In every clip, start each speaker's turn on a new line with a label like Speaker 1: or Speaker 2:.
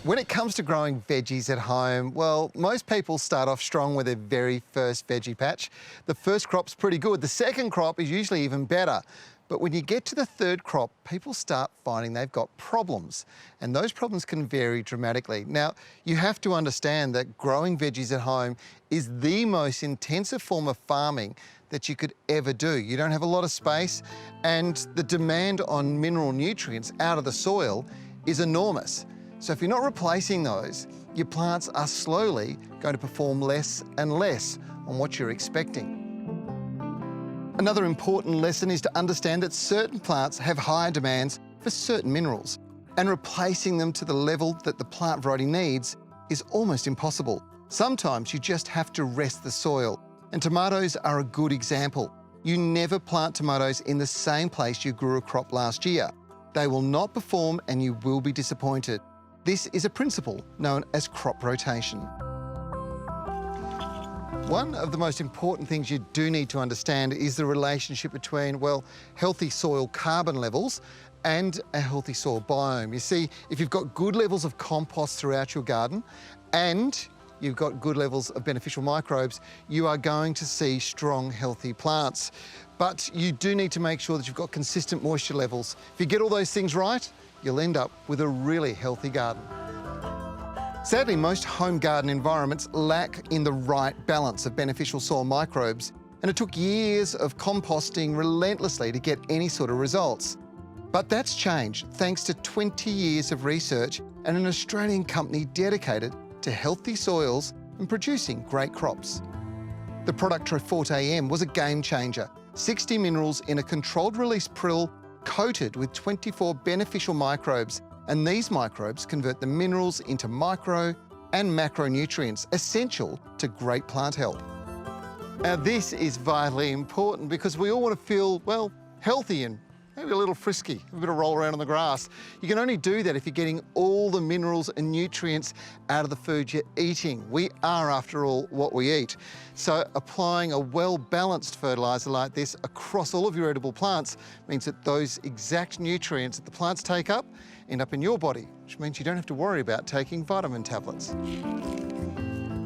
Speaker 1: When it comes to growing veggies at home, well, most people start off strong with their very first veggie patch. The first crop's pretty good. The second crop is usually even better. But when you get to the third crop, people start finding they've got problems, and those problems can vary dramatically. Now, you have to understand that growing veggies at home is the most intensive form of farming that you could ever do. You don't have a lot of space, and the demand on mineral nutrients out of the soil is enormous. So if you're not replacing those, your plants are slowly going to perform less and less on what you're expecting. Another important lesson is to understand that certain plants have higher demands for certain minerals, and replacing them to the level that the plant variety needs is almost impossible. Sometimes you just have to rest the soil, and tomatoes are a good example. You never plant tomatoes in the same place you grew a crop last year. They will not perform and you will be disappointed. This is a principle known as crop rotation. One of the most important things you do need to understand is the relationship between, well, healthy soil carbon levels and a healthy soil biome. You see, if you've got good levels of compost throughout your garden and you've got good levels of beneficial microbes, you are going to see strong, healthy plants. But you do need to make sure that you've got consistent moisture levels. If you get all those things right, you'll end up with a really healthy garden. Sadly, most home garden environments lack in the right balance of beneficial soil microbes, and it took years of composting relentlessly to get any sort of results. But that's changed thanks to 20 years of research and an Australian company dedicated to healthy soils and producing great crops. The product Trev AM was a game changer. 60 minerals in a controlled release prill coated with 24 beneficial microbes, and these microbes convert the minerals into micro and macronutrients essential to great plant health. Now, this is vitally important because we all want to feel, well, healthy and maybe a little frisky, a bit of roll around on the grass. You can only do that if you're getting all the minerals and nutrients out of the food you're eating. We are, after all, what we eat. So applying a well-balanced fertiliser like this across all of your edible plants means that those exact nutrients that the plants take up end up in your body, which means you don't have to worry about taking vitamin tablets.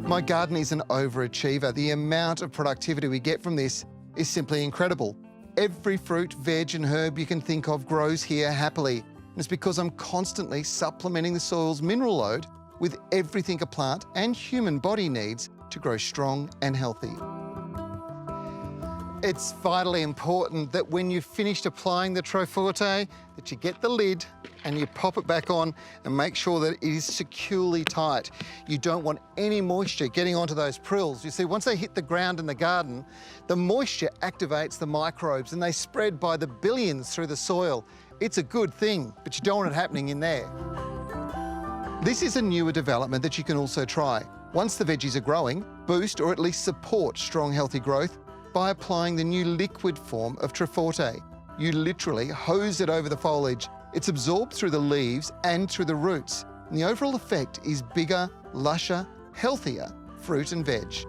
Speaker 1: My garden is an overachiever. The amount of productivity we get from this is simply incredible. Every fruit, veg and herb you can think of grows here happily. And it's because I'm constantly supplementing the soil's mineral load with everything a plant and human body needs to grow strong and healthy. It's vitally important that when you've finished applying the Trev that you get the lid and you pop it back on and make sure that it is securely tight. You don't want any moisture getting onto those prills. You see, once they hit the ground in the garden, the moisture activates the microbes and they spread by the billions through the soil. It's a good thing, but you don't want it happening in there. This is a newer development that you can also try. Once the veggies are growing, boost or at least support strong, healthy growth by applying the new liquid form of Trev. You literally hose it over the foliage. It's absorbed through the leaves and through the roots. And the overall effect is bigger, lusher, healthier fruit and veg.